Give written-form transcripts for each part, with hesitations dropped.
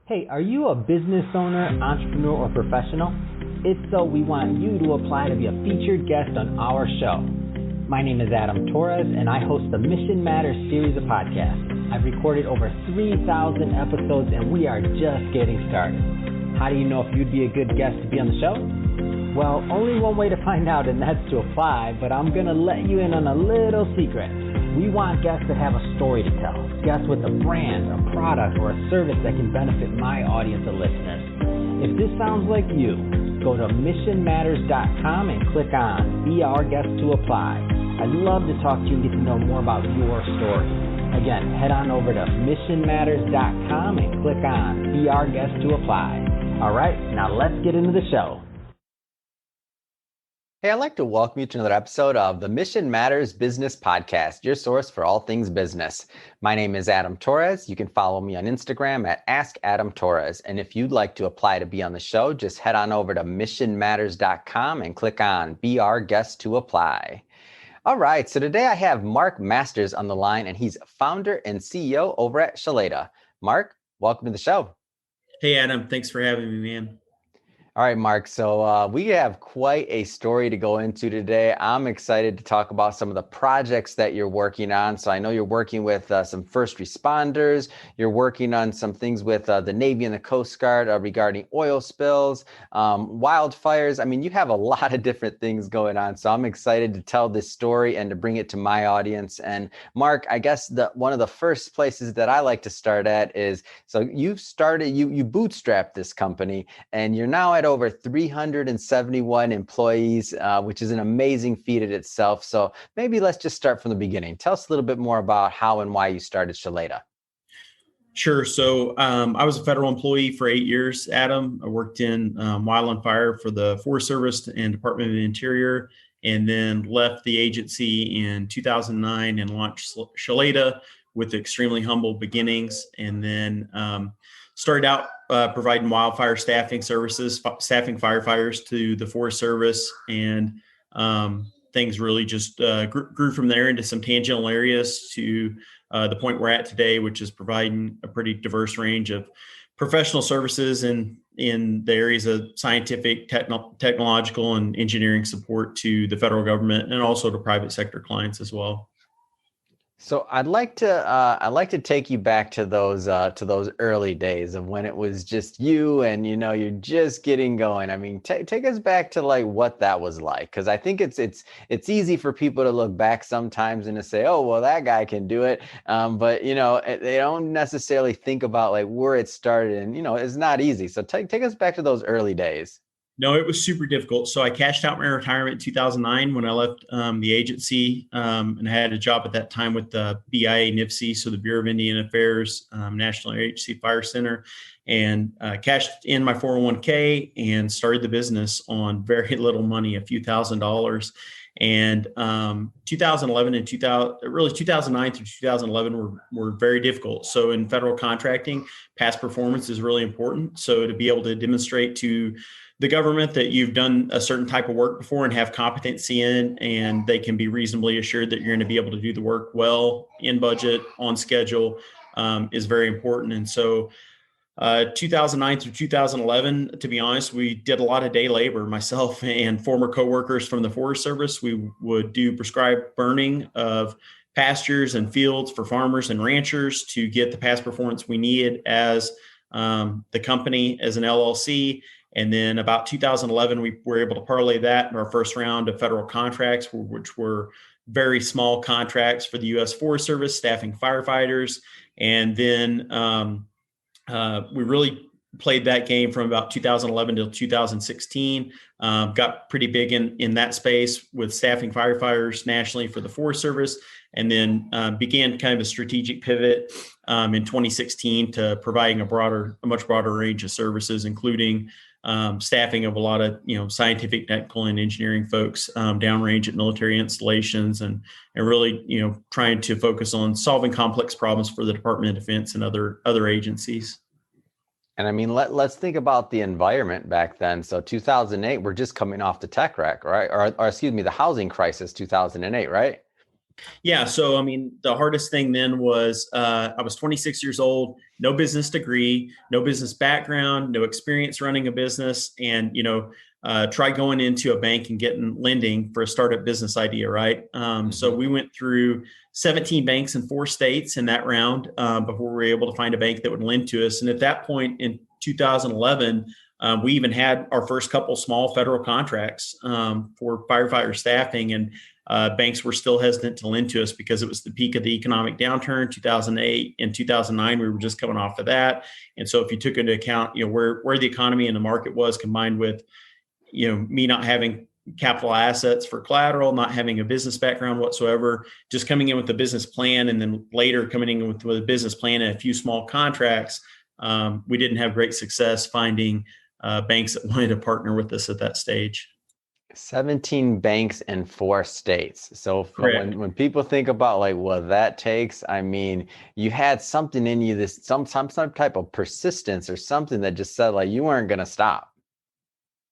Hey, are you a business owner, entrepreneur, or professional? If so, we want you to apply to be a featured guest on our show. My name is Adam Torres, and I host the Mission Matters series of podcasts. I've recorded over 3,000 episodes, and we are just getting started. How do you know if you'd be a good guest to be on the show? Well, only one way to find out, and that's to apply, but I'm going to let you in on a little secret. We want guests that have a story to tell, guests with a brand, a product, or a service that can benefit my audience of listeners. If this sounds like you, go to missionmatters.com and click on Be Our Guest to apply. I'd love to talk to you and get to know more about your story. Again, head on over to missionmatters.com and click on Be Our Guest to apply. All right, now let's get into the show. Hey, I'd like to welcome you to another episode of the Mission Matters Business Podcast, your source for all things business. My name is Adam Torres. You can follow me on Instagram at AskAdamTorres. And if you'd like to apply to be on the show, just head on over to missionmatters.com and click on Be Our Guest to apply. All right, so today I have Mark Masters on the line, and he's founder and CEO over at Chloeta. Mark, welcome to the show. Hey, Adam. Thanks for having me, man. All right, Mark. So we have quite a story to go into today. I'm excited to talk about some of the projects that you're working on. So I know you're working with some first responders. You're working on some things with the Navy and the Coast Guard regarding oil spills, wildfires. I mean, you have a lot of different things going on. So I'm excited to tell this story and to bring it to my audience. And Mark, I guess one of the first places that I like to start at is, so you bootstrapped this company, and you're now at over 371 employees, which is an amazing feat in itself. So maybe let's just start from the beginning. Tell us a little bit more about how and why you started Chloeta. Sure. So I was a federal employee for 8 years, Adam. I worked in wildland fire for the Forest Service and Department of the Interior, and then left the agency in 2009 and launched Chloeta with extremely humble beginnings, and then started out providing wildfire staffing services, staffing firefighters to the Forest Service, and things really just grew from there into some tangential areas to the point we're at today, which is providing a pretty diverse range of professional services in the areas of scientific, technological, and engineering support to the federal government and also to private sector clients as well. So I'd like to take you back to those early days of when it was just you and you're just getting going. I mean, take us back to like what that was like, because I think it's easy for people to look back sometimes and to say, oh well, that guy can do it, but they don't necessarily think about like where it started, and it's not easy. So take us back to those early days. No, it was super difficult. So I cashed out my retirement in 2009 when I left the agency, and I had a job at that time with the BIA NIFC, so the Bureau of Indian Affairs, National Agency Fire Center, and cashed in my 401k and started the business on very little money, a few $1,000s. And 2011 and 2009 through 2011 were very difficult. So in federal contracting, past performance is really important. So to be able to demonstrate to the government that you've done a certain type of work before and have competency in, and they can be reasonably assured that you're going to be able to do the work well, in budget, on schedule, is very important. And so 2009 through 2011, to be honest, we did a lot of day labor. Myself and former coworkers from the Forest Service, we would do prescribed burning of pastures and fields for farmers and ranchers to get the past performance we needed as the company, as an LLC. And then about 2011, we were able to parlay that in our first round of federal contracts, which were very small contracts for the U.S. Forest Service, staffing firefighters. And then we really played that game from about 2011 till 2016, got pretty big in that space with staffing firefighters nationally for the Forest Service, and then began kind of a strategic pivot in 2016 to providing a much broader range of services, including staffing of a lot of scientific, technical, and engineering folks downrange at military installations, and really trying to focus on solving complex problems for the Department of Defense and other agencies. And I mean, let's think about the environment back then. So 2008, we're just coming off the tech wreck, right? Or excuse me, the housing crisis, 2008, right? Yeah. So, I mean, the hardest thing then was I was 26 years old, no business degree, no business background, no experience running a business, and try going into a bank and getting lending for a startup business idea, right? So we went through 17 banks in 4 states in that round before we were able to find a bank that would lend to us. And at that point in 2011, we even had our first couple small federal contracts for firefighter staffing, and banks were still hesitant to lend to us because it was the peak of the economic downturn, 2008 and 2009. We were just coming off of that, and so if you took into account, where the economy and the market was, combined with, me not having capital assets for collateral, not having a business background whatsoever, just coming in with a business plan, and then later coming in with a business plan and a few small contracts, we didn't have great success finding banks that wanted to partner with us at that stage. 17 banks in 4 states. So when people think about like what that takes, I mean, you had something in you, some type of persistence or something that just said like you weren't going to stop.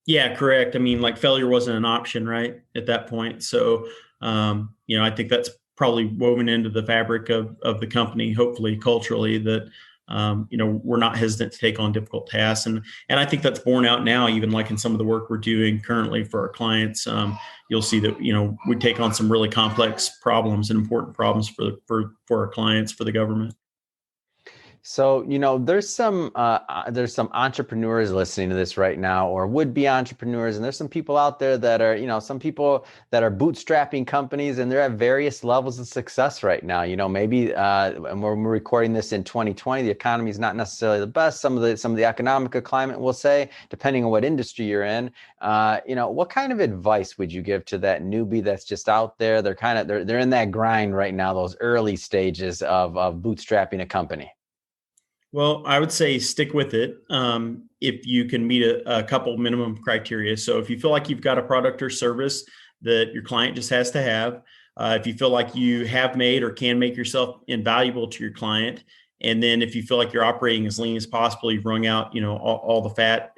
Yeah, correct. I mean, like failure wasn't an option, right, at that point. So, I think that's probably woven into the fabric of the company, hopefully culturally, that we're not hesitant to take on difficult tasks, and I think that's borne out now, even like in some of the work we're doing currently for our clients. You'll see that we take on some really complex problems and important problems for our clients, for the government. So, there's some entrepreneurs listening to this right now, or would-be entrepreneurs, and there's some people out there that are, some people that are bootstrapping companies, and they're at various levels of success right now. Maybe and we're recording this in 2020, the economy is not necessarily the best. Some of the economic climate, we'll say, depending on what industry you're in. What kind of advice would you give to that newbie that's just out there? They're in that grind right now, those early stages of bootstrapping a company. Well, I would say stick with it if you can meet a couple minimum criteria. So if you feel like you've got a product or service that your client just has to have, if you feel like you have made or can make yourself invaluable to your client, and then if you feel like you're operating as lean as possible, you've wrung out all the fat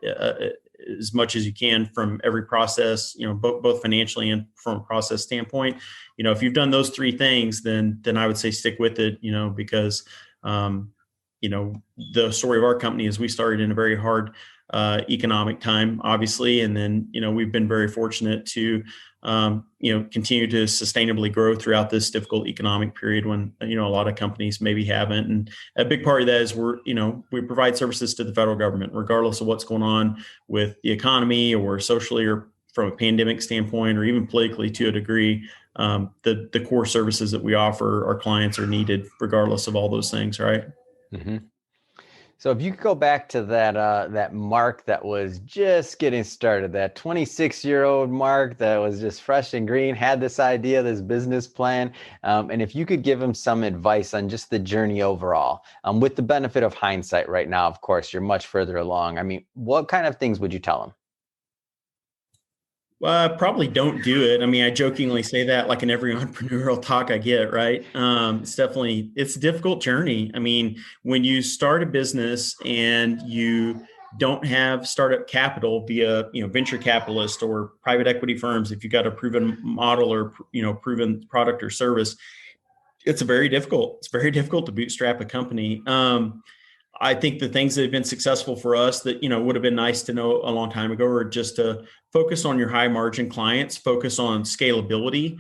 as much as you can from every process, both financially and from a process standpoint. If you've done those three things, then I would say stick with it. Because the story of our company is we started in a very hard economic time, obviously. And then, we've been very fortunate to, continue to sustainably grow throughout this difficult economic period when, a lot of companies maybe haven't. And a big part of that is we provide services to the federal government, regardless of what's going on with the economy or socially or from a pandemic standpoint, or even politically to a degree. The core services that we offer our clients are needed regardless of all those things, right? Mm-hmm. So if you could go back to that Mark that was just getting started, that 26-year-old Mark that was just fresh and green, had this idea, this business plan, and if you could give him some advice on just the journey overall, with the benefit of hindsight right now, of course, you're much further along. I mean, what kind of things would you tell him? Well, I probably don't do it. I mean, I jokingly say that like in every entrepreneurial talk I get, right? It's a difficult journey. I mean, when you start a business and you don't have startup capital via, venture capitalist or private equity firms, if you've got a proven model or, proven product or service, it's very difficult to bootstrap a company. I think the things that have been successful for us that, would have been nice to know a long time ago are just to focus on your high margin clients, focus on scalability.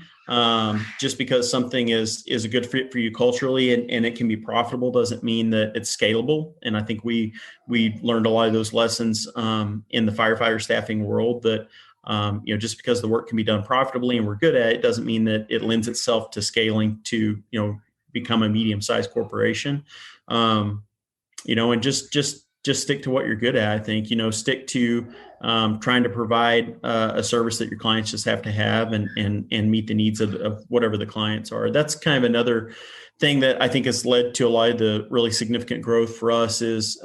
Just because something is a good fit for you culturally and it can be profitable doesn't mean that it's scalable. And I think we learned a lot of those lessons in the firefighter staffing world that, just because the work can be done profitably and we're good at it doesn't mean that it lends itself to scaling to, become a medium-sized corporation. And just stick to what you're good at. I think, stick to trying to provide a service that your clients just have to have and meet the needs of whatever the clients are. That's kind of another thing that I think has led to a lot of the really significant growth for us is,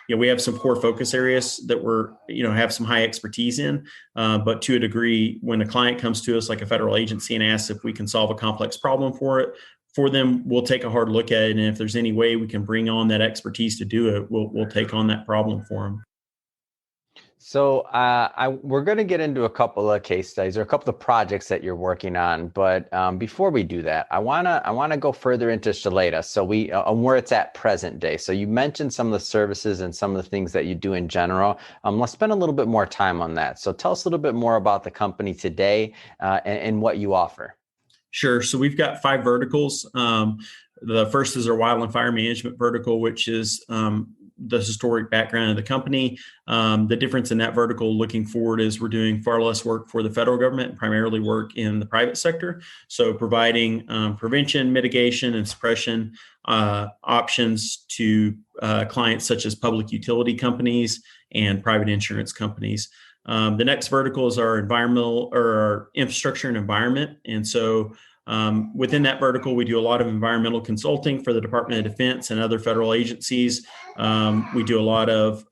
we have some core focus areas that we're, have some high expertise in. But to a degree, when a client comes to us like a federal agency and asks if we can solve a complex problem for them, we'll take a hard look at it. And if there's any way we can bring on that expertise to do it, we'll take on that problem for them. So we're going to get into a couple of case studies or a couple of projects that you're working on. But before we do that, I wanna go further into Chloeta. So where it's at present day. So you mentioned some of the services and some of the things that you do in general. Let's spend a little bit more time on that. So tell us a little bit more about the company today and what you offer. Sure. So we've got 5 verticals. The first is our wildland fire management vertical, which is the historic background of the company. The difference in that vertical looking forward is we're doing far less work for the federal government and primarily work in the private sector. So providing prevention, mitigation, and suppression options to clients such as public utility companies and private insurance companies. The next vertical is our environmental or our infrastructure and environment. And so within that vertical, we do a lot of environmental consulting for the Department of Defense and other federal agencies. We do a lot of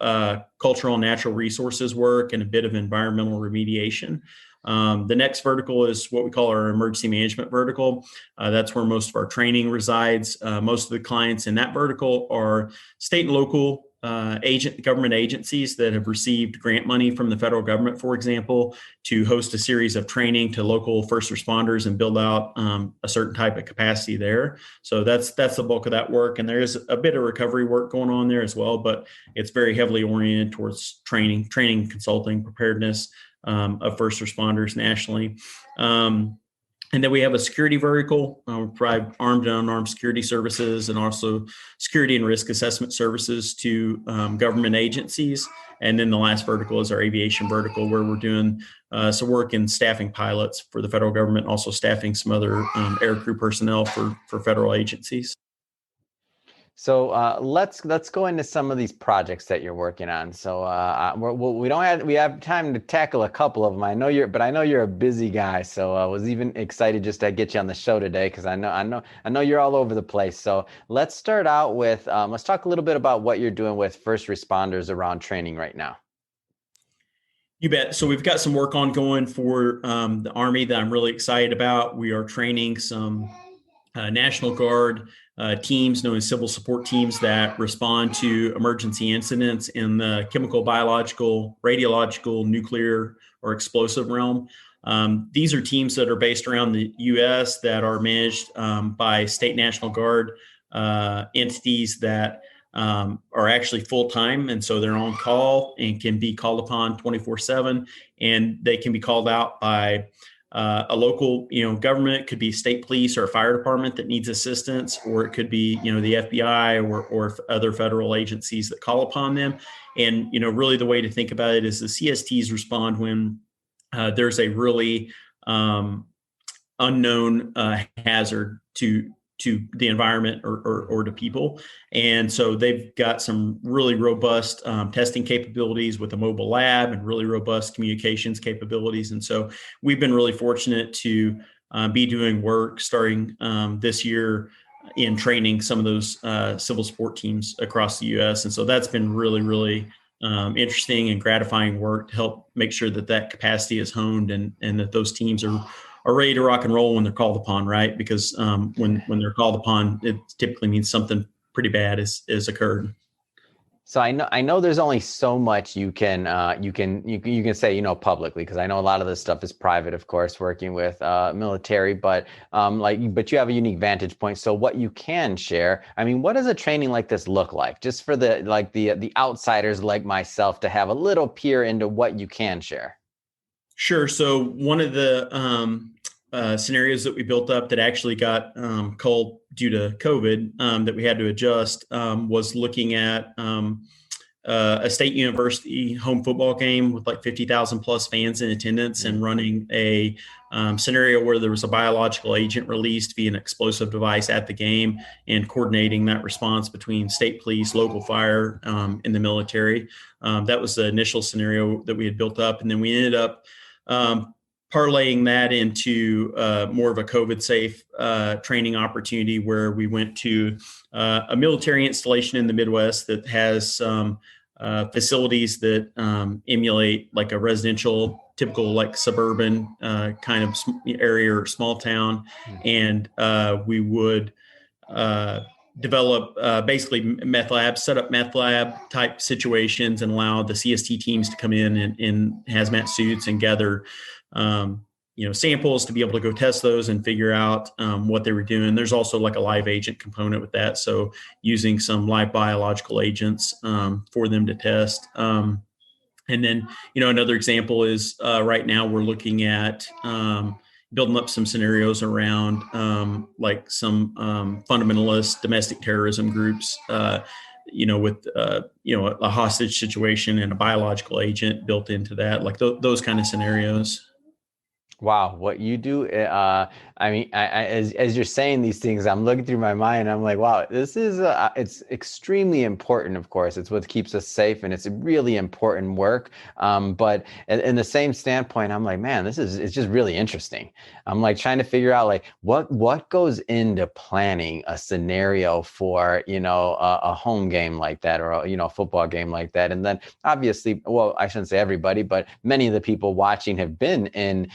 cultural and natural resources work and a bit of environmental remediation. The next vertical is what we call our emergency management vertical. That's where most of our training resides. Most of the clients in that vertical are state and local government agencies that have received grant money from the federal government, for example, to host a series of training to local first responders and build out a certain type of capacity there. So that's the bulk of that work. And there is a bit of recovery work going on there as well, but it's very heavily oriented towards training, consulting, preparedness of first responders nationally. And then we have a security vertical. We provide armed and unarmed security services and also security and risk assessment services to government agencies. And then the last vertical is our aviation vertical, where we're doing some work in staffing pilots for the federal government, also staffing some other aircrew personnel for federal agencies. So let's go into some of these projects that you're working on. So we have time to tackle a couple of them. I know you're a busy guy. So I was even excited just to get you on the show today because I know you're all over the place. So let's start out with let's talk a little bit about what you're doing with first responders around training right now. You bet. So we've got some work ongoing for the Army that I'm really excited about. We are training some National Guard teams known as civil support teams that respond to emergency incidents in the chemical, biological, radiological, nuclear, or explosive realm. These are teams that are based around the U.S. that are managed by state National Guard entities that are actually full-time. And so they're on call and can be called upon 24/7. And they can be called out by a local, government. Could be state police or a fire department that needs assistance, or it could be, the FBI or other federal agencies that call upon them. And, really the way to think about it is the CSTs respond when there's a really unknown hazard to the environment or to people. And so they've got some really robust testing capabilities with a mobile lab and really robust communications capabilities. And so we've been really fortunate to be doing work starting this year in training some of those civil support teams across the U.S. And so that's been really, really interesting and gratifying work to help make sure that capacity is honed and that those teams are ready to rock and roll when they're called upon, right? Because when they're called upon, it typically means something pretty bad has occurred. So I know there's only so much you can say, publicly, because I know a lot of this stuff is private, of course, working with military, but but you have a unique vantage point. So what you can share, what does a training like this look like, just for the outsiders like myself to have a little peer into what you can share? Sure. So one of the scenarios that we built up that actually got culled due to COVID that we had to adjust was looking at a state university home football game with like 50,000 plus fans in attendance and running a scenario where there was a biological agent released via an explosive device at the game and coordinating that response between state police, local fire, and the military. That was the initial scenario that we had built up. And then we ended up parlaying that into more of a COVID-safe training opportunity where we went to a military installation in the Midwest that has some facilities that emulate like a residential, typical like suburban kind of area or small town. And we would develop basically meth labs, set up meth lab type situations, and allow the CST teams to come in hazmat suits and gather samples to be able to go test those and figure out what they were doing. There's also like a live agent component with that, so using some live biological agents for them to test. And then, another example is right now we're looking at building up some scenarios around like some fundamentalist domestic terrorism groups, with a hostage situation and a biological agent built into that, like those kind of scenarios. Wow, what you do, as you're saying these things, I'm looking through my mind. I'm like, wow, this is, it's extremely important, of course. It's what keeps us safe, and it's really important work. But in the same standpoint, I'm like, man, it's just really interesting. I'm like trying to figure out like what goes into planning a scenario for, a home game like that, or a football game like that. And then obviously, well, I shouldn't say everybody, but many of the people watching have been in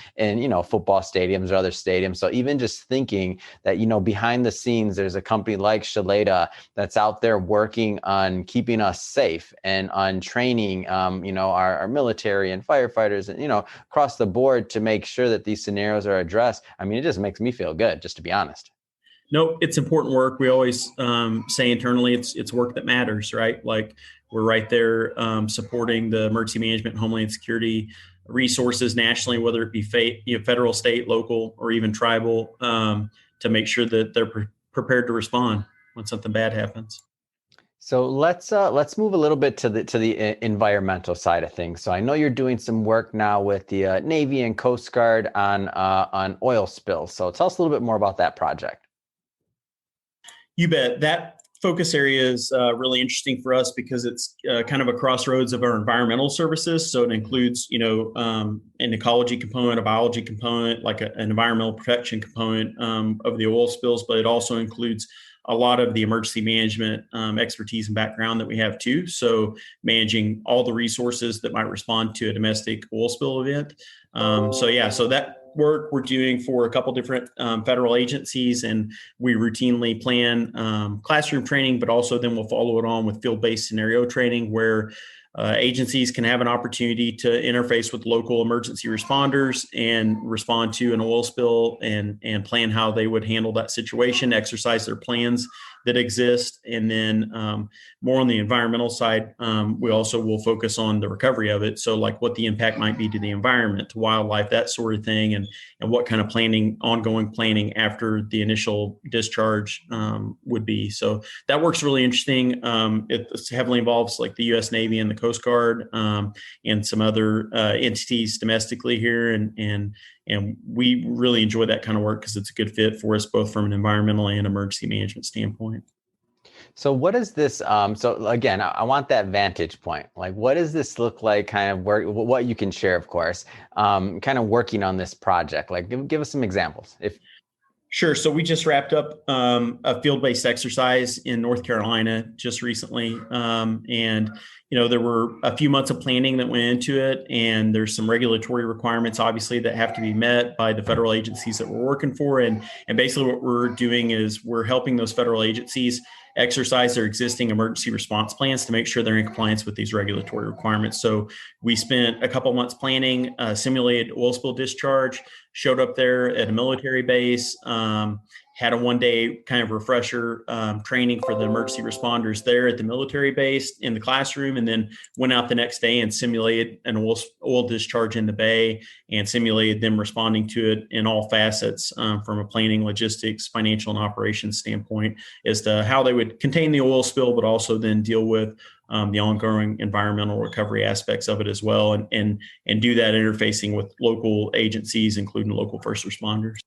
football stadiums or other stadiums. So even just thinking that, behind the scenes, there's a company like Chloeta that's out there working on keeping us safe and on training, our military and firefighters and, across the board to make sure that these scenarios are addressed. I mean, it just makes me feel good, just to be honest. No, it's important work. We always say internally, it's work that matters, right? Like we're right there supporting the emergency management and homeland security resources nationally, whether it be federal, state, local, or even tribal, to make sure that they're prepared to respond when something bad happens. So let's move a little bit to the environmental side of things. So I know you're doing some work now with the Navy and Coast Guard on oil spills. So tell us a little bit more about that project. You bet. That focus area is really interesting for us because it's kind of a crossroads of our environmental services. So it includes, an ecology component, a biology component, like an environmental protection component of the oil spills, but it also includes a lot of the emergency management expertise and background that we have too. So managing all the resources that might respond to a domestic oil spill event. So that work we're doing for a couple different federal agencies, and we routinely plan classroom training, but also then we'll follow it on with field-based scenario training where agencies can have an opportunity to interface with local emergency responders and respond to an oil spill and plan how they would handle that situation, exercise their plans that exist. And then more on the environmental side, we also will focus on the recovery of it. So like what the impact might be to the environment, to wildlife, that sort of thing, and what kind of ongoing planning after the initial discharge would be. So that work's really interesting. It heavily involves like the U.S. Navy and the Coast Guard and some other entities domestically here. And we really enjoy that kind of work because it's a good fit for us, both from an environmental and emergency management standpoint. So what is this? So again, I want that vantage point. Like, what does this look like? Kind of what you can share, of course, kind of working on this project. Like, give us some examples. Sure. So we just wrapped up a field-based exercise in North Carolina just recently. And, there were a few months of planning that went into it, and there's some regulatory requirements, obviously, that have to be met by the federal agencies that we're working for. And basically what we're doing is we're helping those federal agencies exercise their existing emergency response plans to make sure they're in compliance with these regulatory requirements. So we spent a couple months planning a simulated oil spill discharge, showed up there at a military base, had a one-day kind of refresher training for the emergency responders there at the military base in the classroom, and then went out the next day and simulated an oil discharge in the bay and simulated them responding to it in all facets from a planning, logistics, financial, and operations standpoint as to how they would contain the oil spill, but also then deal with the ongoing environmental recovery aspects of it as well, and do that interfacing with local agencies, including local first responders.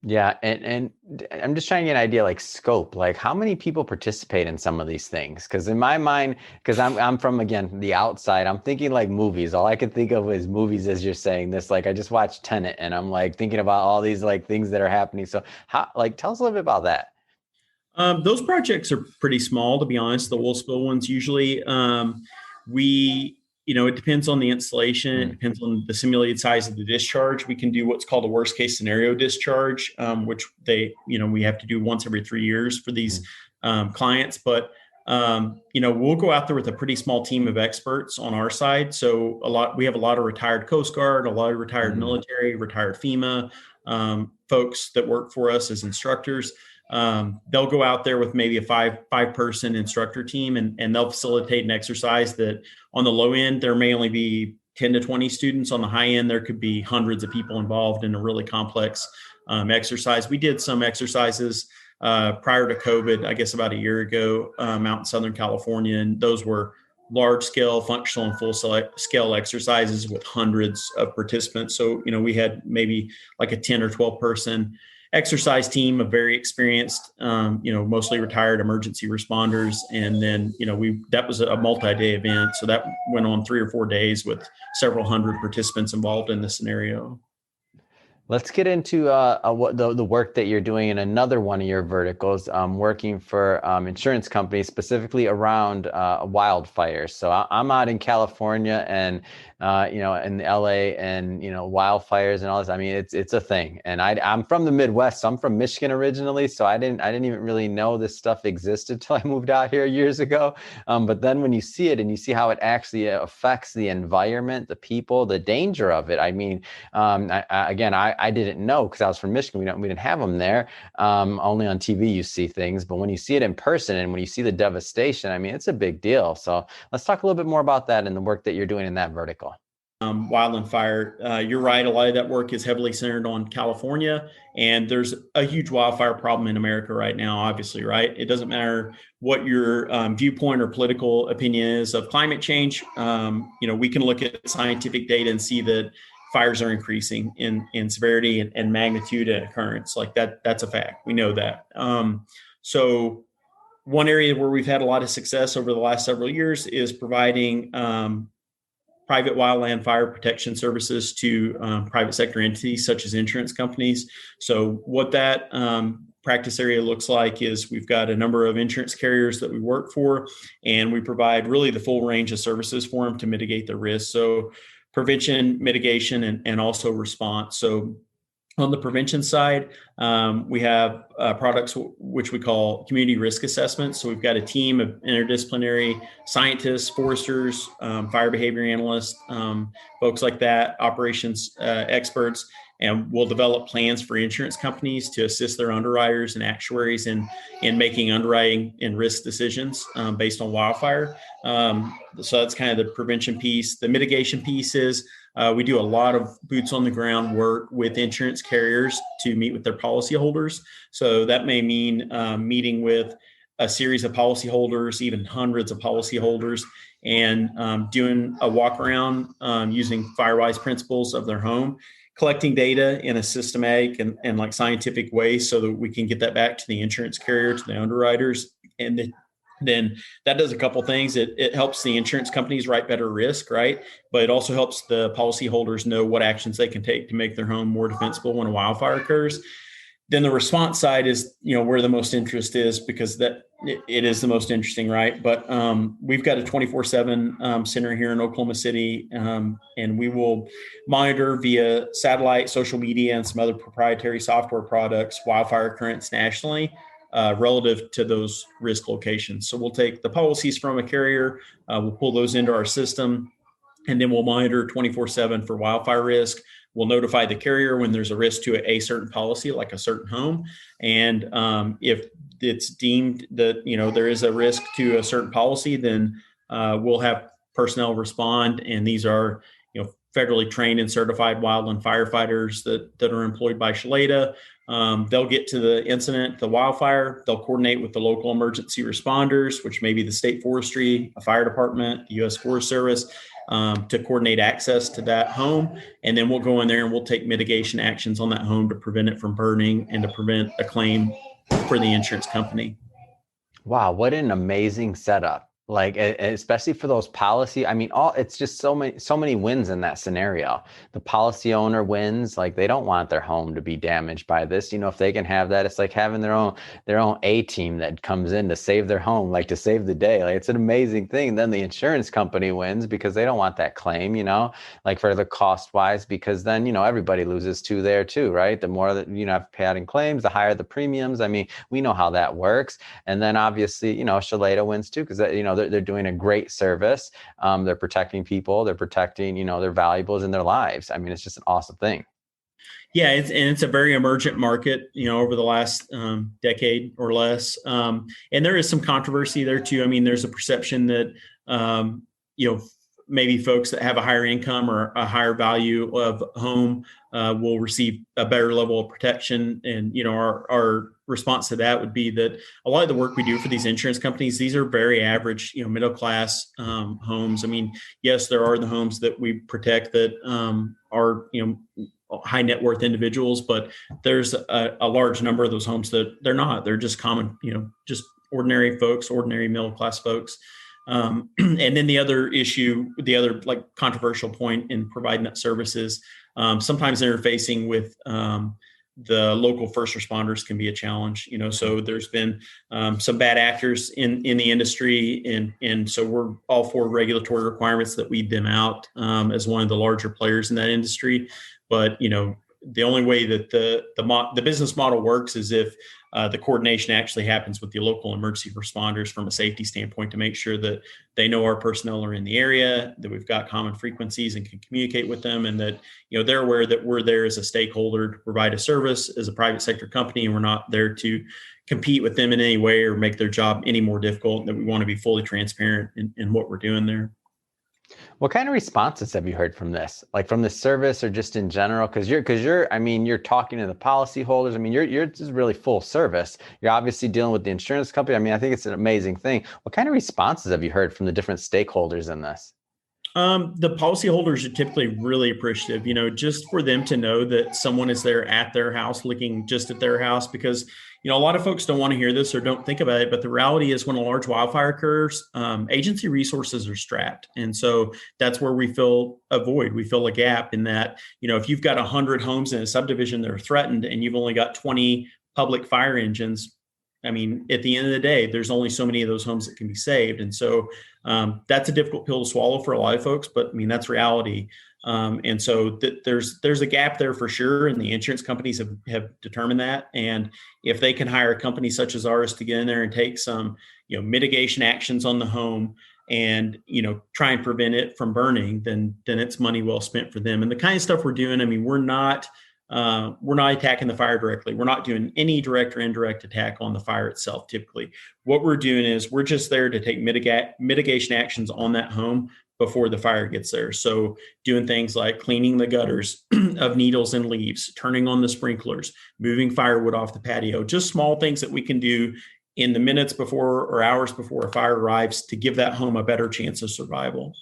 Yeah. And I'm just trying to get an idea, like scope, like how many people participate in some of these things? Because in my mind, because I'm from, again, the outside, I'm thinking like movies. All I could think of is movies as you're saying this. Like I just watched Tenet and I'm like thinking about all these like things that are happening. So tell us a little bit about that. Those projects are pretty small, to be honest. The oil spill ones usually. We It depends on the installation. It depends on the simulated size of the discharge. We can do what's called a worst case scenario discharge, which we have to do once every 3 years for these clients. But, we'll go out there with a pretty small team of experts on our side. So we have a lot of retired Coast Guard, a lot of retired military, retired FEMA folks that work for us as instructors. They'll go out there with maybe a five-person instructor team, and they'll facilitate an exercise that on the low end, there may only be 10 to 20 students. On the high end, there could be hundreds of people involved in a really complex exercise. We did some exercises prior to COVID, I guess about a year ago, out in Southern California, and those were large-scale, functional, and full-scale exercises with hundreds of participants. So, we had maybe like a 10 or 12-person exercise team of very experienced, mostly retired emergency responders. And then, that was a multi-day event. So that went on 3 or 4 days with several hundred participants involved in the scenario. Let's get into what the work that you're doing in another one of your verticals, working for insurance companies, specifically around wildfires. So I'm out in California, and in LA, and wildfires and all this. I mean, it's a thing. And I'm from the Midwest. So I'm from Michigan originally, so I didn't even really know this stuff existed till I moved out here years ago. But then when you see it and you see how it actually affects the environment, the people, the danger of it. I mean, I didn't know because I was from Michigan. We didn't have them there. Only on TV you see things, but when you see it in person and when you see the devastation, I mean, it's a big deal. So let's talk a little bit more about that and the work that you're doing in that vertical. Wildland fire. You're right. A lot of that work is heavily centered on California, and there's a huge wildfire problem in America right now, obviously, right? It doesn't matter what your viewpoint or political opinion is of climate change. We can look at scientific data and see that fires are increasing in severity and magnitude and occurrence. Like that's a fact. We know that. So one area where we've had a lot of success over the last several years is providing private wildland fire protection services to private sector entities such as insurance companies. So what that practice area looks like is we've got a number of insurance carriers that we work for, and we provide really the full range of services for them to mitigate the risk. So prevention, mitigation, and also response. So on the prevention side, we have products which we call community risk assessments. So we've got a team of interdisciplinary scientists, foresters, fire behavior analysts, folks like that, operations experts, and we'll develop plans for insurance companies to assist their underwriters and actuaries in making underwriting and risk decisions based on wildfire. So that's kind of the prevention piece. The mitigation piece is we do a lot of boots on the ground work with insurance carriers to meet with their policyholders. So that may mean meeting with a series of policyholders, even hundreds of policyholders, and doing a walk around using FireWise principles of their home, collecting data in a systematic and like scientific way so that we can get that back to the insurance carrier, to the underwriters. And then that does a couple things. It helps the insurance companies write better risk, right? But it also helps the policyholders know what actions they can take to make their home more defensible when a wildfire occurs. Then the response side is, where the most interest is, because it is the most interesting, right? But we've got a 24/7 center here in Oklahoma City, and we will monitor via satellite, social media, and some other proprietary software products wildfire occurrence nationally relative to those risk locations. So we'll take the policies from a carrier, we'll pull those into our system, and then we'll monitor 24/7 for wildfire risk. We'll notify the carrier when there's a risk to a certain policy, like a certain home. And if it's deemed that, there is a risk to a certain policy, then we'll have personnel respond. And these are, federally trained and certified wildland firefighters that are employed by Chloeta. They'll get to the incident, the wildfire. They'll coordinate with the local emergency responders, which may be the state forestry, a fire department, the U.S. Forest Service, to coordinate access to that home. And then we'll go in there and we'll take mitigation actions on that home to prevent it from burning and to prevent a claim for the insurance company. Wow, what an amazing setup. Like, especially for those policy, I mean, it's just so many wins in that scenario. The policy owner wins, like they don't want their home to be damaged by this. If they can have that, it's like having their own A team that comes in to save their home, like to save the day. Like it's an amazing thing. Then the insurance company wins because they don't want that claim, like for the cost wise, because then, everybody loses too there too, right? The more that, have padding claims, the higher the premiums. I mean, we know how that works. And then obviously, Chloeta wins too, because they're doing a great service. They're protecting people. They're protecting, their valuables and their lives. I mean, it's just an awesome thing. Yeah, it's a very emergent market, over the last decade or less, and there is some controversy there too. I mean, there's a perception that maybe folks that have a higher income or a higher value of home will receive a better level of protection. And, our response to that would be that a lot of the work we do for these insurance companies, these are very average, middle class homes. I mean, yes, there are the homes that we protect that are, high net worth individuals, but there's a large number of those homes that they're just common, just ordinary folks, ordinary middle class folks. And then the other like controversial point in providing that service is sometimes interfacing with the local first responders can be a challenge. So there's been some bad actors in the industry, and so we're all for regulatory requirements that weed them out as one of the larger players in that industry. But the only way that the business model works is if the coordination actually happens with the local emergency responders from a safety standpoint to make sure that they know our personnel are in the area, that we've got common frequencies and can communicate with them, and that they're aware that we're there as a stakeholder to provide a service as a private sector company, and we're not there to compete with them in any way or make their job any more difficult. That we want to be fully transparent in what we're doing there. What kind of responses have you heard from this, like from the service or just in general? Because you're talking to the policyholders. I mean, you're just really full service. You're obviously dealing with the insurance company. I mean, I think it's an amazing thing. What kind of responses have you heard from the different stakeholders in this? The policyholders are typically really appreciative, just for them to know that someone is there at their house, looking just at their house, because, a lot of folks don't want to hear this or don't think about it. But the reality is when a large wildfire occurs, agency resources are strapped. And so that's where we fill a void. We fill a gap in that, if you've got 100 homes in a subdivision that are threatened and you've only got 20 public fire engines, I mean, at the end of the day, there's only so many of those homes that can be saved. And so that's a difficult pill to swallow for a lot of folks, but I mean, that's reality. And so there's a gap there for sure. And the insurance companies have determined that. And if they can hire a company such as ours to get in there and take some, mitigation actions on the home and, try and prevent it from burning, then it's money well spent for them. And the kind of stuff we're doing, I mean, we're not attacking the fire directly. We're not doing any direct or indirect attack on the fire itself. Typically, what we're doing is we're just there to take mitigation actions on that home before the fire gets there. So doing things like cleaning the gutters of needles and leaves, turning on the sprinklers, moving firewood off the patio, just small things that we can do in the minutes before or hours before a fire arrives to give that home a better chance of survival.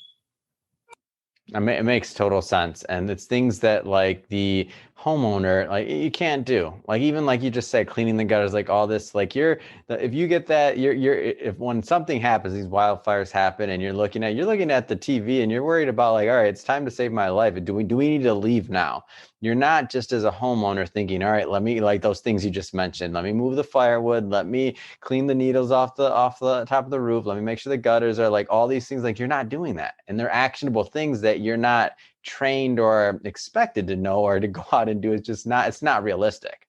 I mean, it makes total sense. And it's things that like the homeowner, like you can't do, like, even like you just said, cleaning the gutters, like all this, like if you get that, if when something happens, these wildfires happen and you're looking at the TV and you're worried about like, all right, it's time to save my life. Do we need to leave now? You're not just as a homeowner thinking, all right, let me, like those things you just mentioned, let me move the firewood, let me clean the needles off the top of the roof, let me make sure the gutters are, like all these things, like you're not doing that. And they're actionable things that you're not trained or expected to know or to go out and do. It's not realistic.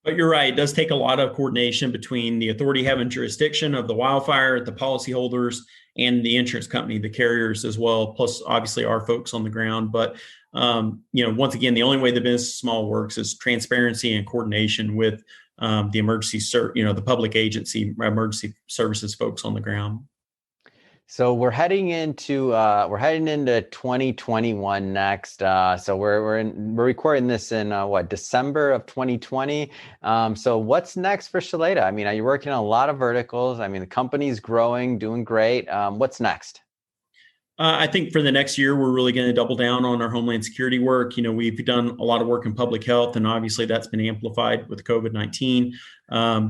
But you're right. It does take a lot of coordination between the authority having jurisdiction of the wildfire, the policyholders, and the insurance company, the carriers as well, plus obviously our folks on the ground. But, once again, the only way the business model works is transparency and coordination with the emergency, the public agency, emergency services folks on the ground. So we're heading into 2021 next. So we're recording this in December of 2020. So what's next for Chloeta? I mean, are you working on a lot of verticals? I mean, the company's growing, doing great. What's next? I think for the next year, we're really going to double down on our homeland security work. We've done a lot of work in public health, and obviously that's been amplified with COVID-19.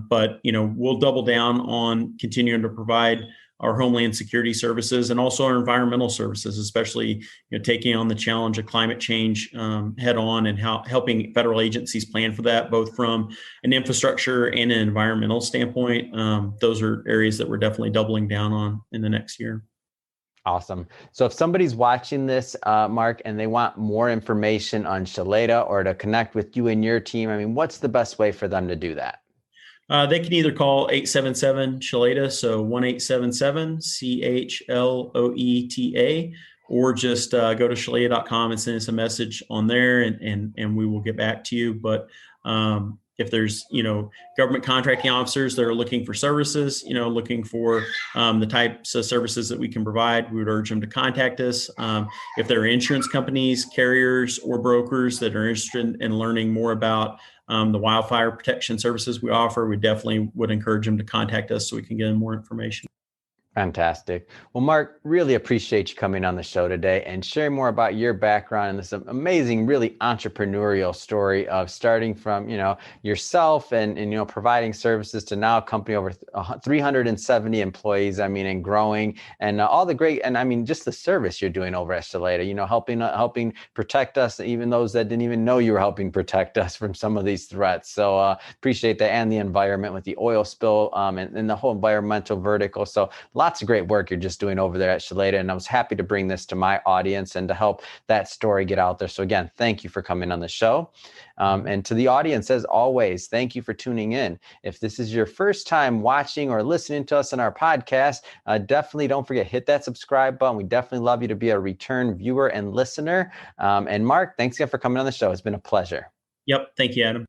But we'll double down on continuing to provide our homeland security services and also our environmental services, especially taking on the challenge of climate change head on and helping federal agencies plan for that, both from an infrastructure and an environmental standpoint. Those are areas that we're definitely doubling down on in the next year. Awesome. So if somebody's watching this, Mark, and they want more information on Chloeta or to connect with you and your team, I mean, what's the best way for them to do that? They can either call 877-CHLOETA, so 1-877-CHLOETA, or just go to chloeta.com and send us a message on there, and we will get back to you. But if there's, government contracting officers that are looking for services, looking for the types of services that we can provide, we would urge them to contact us. If there are insurance companies, carriers, or brokers that are interested in learning more about the wildfire protection services we offer, we definitely would encourage them to contact us so we can get them more information. Fantastic. Well, Mark, really appreciate you coming on the show today and sharing more about your background and this amazing, really entrepreneurial story of starting from, yourself and providing services to now a company over 370 employees, and growing, and all the great, and just the service you're doing over at Chloeta, helping protect us, even those that didn't even know you were helping protect us from some of these threats. So appreciate that, and the environment with the oil spill and the whole environmental vertical. So lots of great work you're just doing over there at Chloeta, and I was happy to bring this to my audience and to help that story get out there. So again, thank you for coming on the show. And to the audience, as always, thank you for tuning in. If this is your first time watching or listening to us on our podcast, definitely don't forget, hit that subscribe button. We definitely love you to be a return viewer and listener. And Mark, thanks again for coming on the show. It's been a pleasure. Yep. Thank you, Adam.